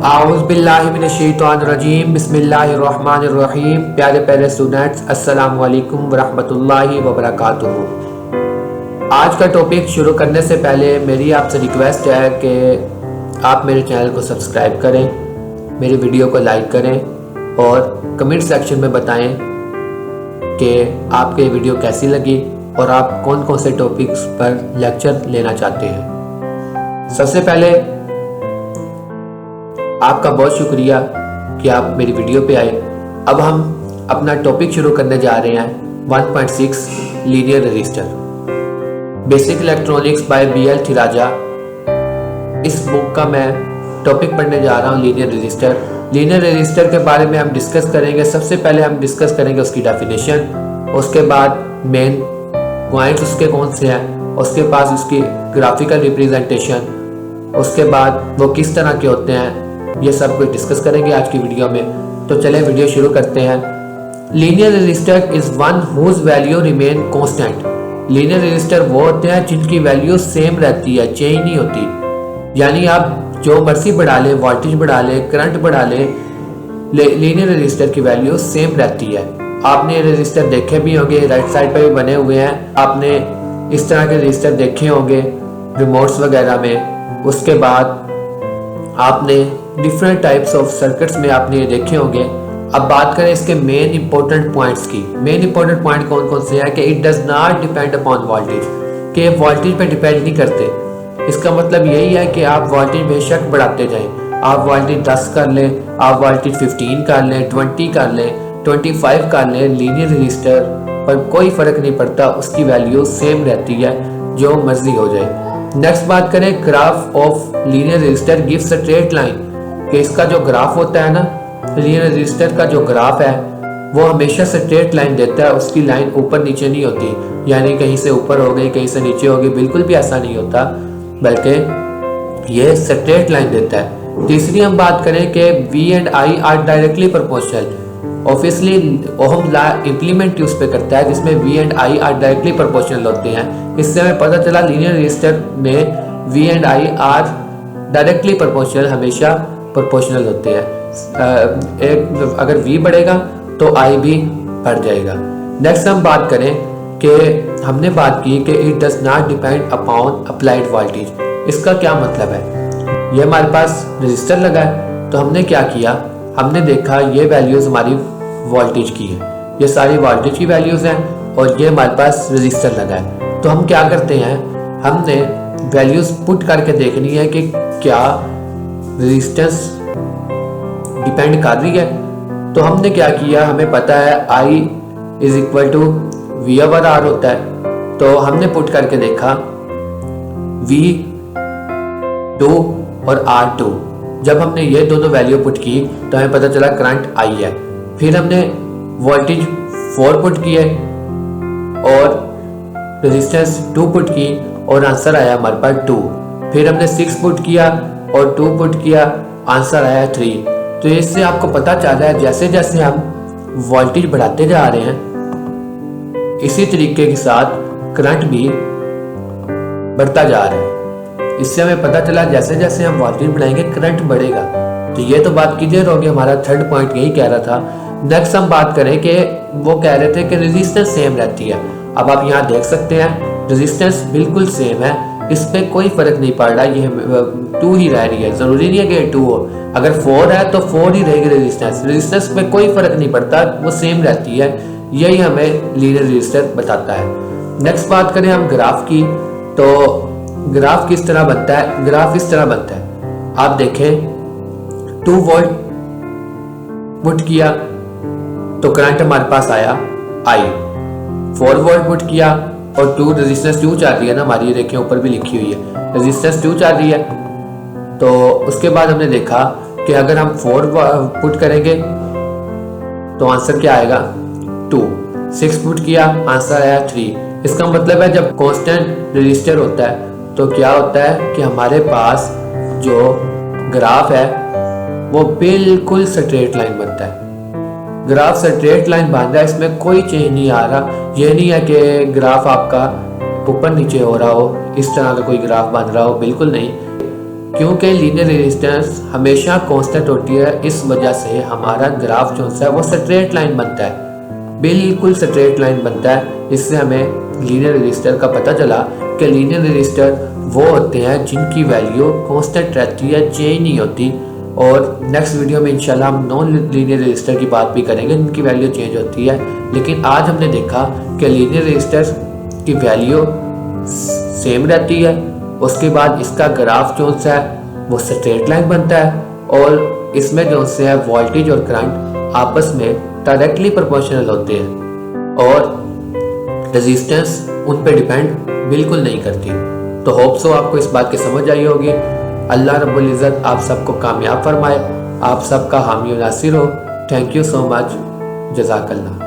आऊज़ुबिल्लाहिमिनश्शैतानिर्रजीम बिस्मिल्लाहिर्रहमानिर्रहीम। प्यारे प्यारे स्टूडेंट्स, अस्सलाम वालेकुम वरहमतुल्लाहि वबरकातुहू। आज का टॉपिक शुरू करने से पहले मेरी आपसे रिक्वेस्ट है कि आप मेरे चैनल को सब्सक्राइब करें, मेरी वीडियो को लाइक करें और कमेंट सेक्शन में बताएं कि आपको ये वीडियो कैसी लगी और आप कौन कौन से टॉपिक्स पर लेक्चर लेना चाहते हैं। सबसे पहले आपका बहुत शुक्रिया कि आप मेरी वीडियो पे आए। अब हम अपना टॉपिक शुरू करने जा रहे हैं 1.6 linear resistor, basic electronics by BL Theraja. इस बुक का मैं टॉपिक पढ़ने जा रहा हूँ लीनियर रजिस्टर। लीनियर रजिस्टर के बारे में हम डिस्कस करेंगे। सबसे पहले हम डिस्कस करेंगे उसकी डेफिनेशन, उसके बाद मेन पॉइंट्स उसके कौन से हैं, उसके पास उसकी ग्राफिकल रिप्रेजेंटेशन, उसके बाद वो किस तरह के होते हैं, ये सब कुछ डिस्कस करेंगे आज की वीडियो में। तो चले वीडियो शुरू करते हैं। Linear resistor is one whose value remain constant. Linear resistor वो होते हैं जिनकी वैल्यू सेम रहती है, चेंज नहीं होती। यानी आप जो मर्जी बढ़ा लें, वोल्टेज बढ़ा लें, करंट बढ़ा लें, लीनियर रजिस्टर की वैल्यू सेम रहती है। आपने रजिस्टर देखे भी होंगे, राइट साइड पे भी बने हुए हैं। आपने इस तरह के रजिस्टर देखे होंगे रिमोट्स वगैरह में। उसके बाद आपने डिफरेंट टाइप्स ऑफ सर्किट्स में आपने ये देखे होंगे। अब बात करें इसके मेन इंपॉर्टेंट पॉइंट्स की। मेन इंपॉर्टेंट पॉइंट कौन कौन से हैं कि it does not depend upon voltage, कि वोल्टेज पे डिपेंड नहीं करते। इसका मतलब यही है कि आप वोल्टेज बेशक बढ़ाते जाएं, आप वोल्टेज 10 कर लें, आप वोल्टेज 15 कर लें, 20 कर लें, 25 कर लें, लीनियर रजिस्टर पर कोई फर्क नहीं पड़ता, उसकी वैल्यू सेम रहती है, जो मर्जी हो जाए। नेक्स्ट बात करें graph of linear register gives a straight line, कि इसका जो ग्राफ होता है ना, लीनियर रजिस्टर का जो ग्राफ है वो हमेशा स्ट्रेट लाइन देता है। उसकी लाइन ऊपर नीचे नहीं होती, यानी कहीं से ऊपर हो गई कहीं से नीचे हो गई, बिल्कुल भी ऐसा नहीं होता, बल्कि ये स्ट्रेट लाइन देता है। तीसरी हम बात करें कि V and I are directly proportional. Obviously ohm law implement उस पे करता है जिसमें V and I are directly proportional होते हैं। इससे हमें पता चला लीनियर रजिस्टर में V and I are directly proportional, हमेशा प्रोपोर्शनल होते हैं। एक अगर V बढ़ेगा तो I भी बढ़ जाएगा। नेक्स्ट हम बात करें कि हमने बात की कि it does not depend upon applied voltage. इसका क्या मतलब है? ये हमारे पास रजिस्टर लगा है, तो हमने क्या किया, हमने देखा ये वैल्यूज हमारी वोल्टेज की है, ये सारी वोल्टेज की वैल्यूज हैं और ये हमारे पास रजिस्टर लगा है। तो हम क्या करते हैं, हमने वैल्यूज पुट करके देखनी है कि क्या रेजिस्टेंस डिपेंड कर रही है। तो हमने क्या किया, हमें पता है I is equal to V/R होता है, तो हमने पुट करके देखा V2 और R2। जब हमने ये दोनों वैल्यू पुट की तो हमें पता चला करंट I है। फिर हमने वोल्टेज 4 पुट किए और रेजिस्टेंस 2 पुट की और आंसर आया हमारे पास 2। फिर हमने 6 पुट किया और 2 पुट किया, आंसर आया 3। तो इससे आपको पता चल रहा है जैसे जैसे हम वोल्टेज बढ़ाते जा रहे हैं, इसी तरीके के साथ करंट भी बढ़ता जा रहा है। इससे हमें पता चला जैसे जैसे हम वोल्टेज बढ़ाएंगे करंट बढ़ेगा। तो ये तो बात क्लियर हो गई, हमारा थर्ड पॉइंट यही कह रहा था। नेक्स्ट हम बात करें कि वो कह रहे थे कि रेजिस्टेंस सेम रहती है। अब आप यहाँ देख सकते हैं रेजिस्टेंस बिल्कुल सेम है, इस पे कोई फर्क नहीं पड़ रहा, ये 2 ही रह रही है। जरूरी नहीं है कि 2 हो, अगर 4 है तो 4 ही रहेगी रेजिस्टेंस। रेजिस्टेंस पे कोई फर्क नहीं पड़ता, वो सेम रहती है। यही हमें लीनियर रजिस्टर बताता है। नेक्स्ट बात करें हम ग्राफ की, तो ग्राफ किस तरह बनता है? ग्राफ इस तरह बनता है, आप देखें 2 वोल्ट पुट किया तो करंट हमारे पास आया I। 4 वोल्ट पुट किया और 2 रेजिस्टेंस 2 चल रही है ना हमारी, ये देखें ऊपर भी लिखी हुई है रेजिस्टेंस 2 चल रही है। तो उसके बाद हमने देखा कि अगर हम 4 पुट करेंगे तो आंसर क्या आएगा 2। 6 पुट किया, आंसर आया 3। इसका मतलब है जब कांस्टेंट रजिस्टर होता है तो क्या होता है कि हमारे पास जो ग्राफ है वो बिल्कुल स्ट्रेट लाइन बनता है। ग्राफ स्ट्रेट लाइन बन रहा है, इसमें कोई चेंज नहीं आ रहा। ये नहीं है कि ग्राफ आपका ऊपर नीचे हो रहा हो, इस तरह का कोई ग्राफ बन रहा हो, बिल्कुल नहीं। क्योंकि लीनियर रेजिस्टेंस हमेशा कांस्टेंट होती है, इस वजह से हमारा ग्राफ जो है वो स्ट्रेट लाइन बनता है, बिल्कुल स्ट्रेट लाइन बनता है। इससे हमें लीनियर रेजिस्टर का पता चला कि लीनियर रेजिस्टर वो होते हैं जिनकी वैल्यू कांस्टेंट रहती है, चेंज नहीं होती। और नेक्स्ट वीडियो में इंशाल्लाह हम नॉन लीनियर रेजिस्टर की बात भी करेंगे जिनकी वैल्यू चेंज होती है। लेकिन आज हमने देखा कि लीनियर रेजिस्टर की वैल्यू सेम रहती है, उसके बाद इसका ग्राफ जो है वो स्ट्रेट लाइन बनता है और इसमें जो है वोल्टेज और करंट आपस में डायरेक्टली प्रोपोर्शनल होते हैं और रेजिस्टेंस उन पे डिपेंड बिल्कुल नहीं करती। तो होप सो आपको इस बात की समझ आई होगी। अल्लाह रब्बुल इज़्ज़त आप सबको कामयाब फरमाए, आप सबका हामी और नासिर हो। थैंक यू सो मच, जज़ाकल्लाह।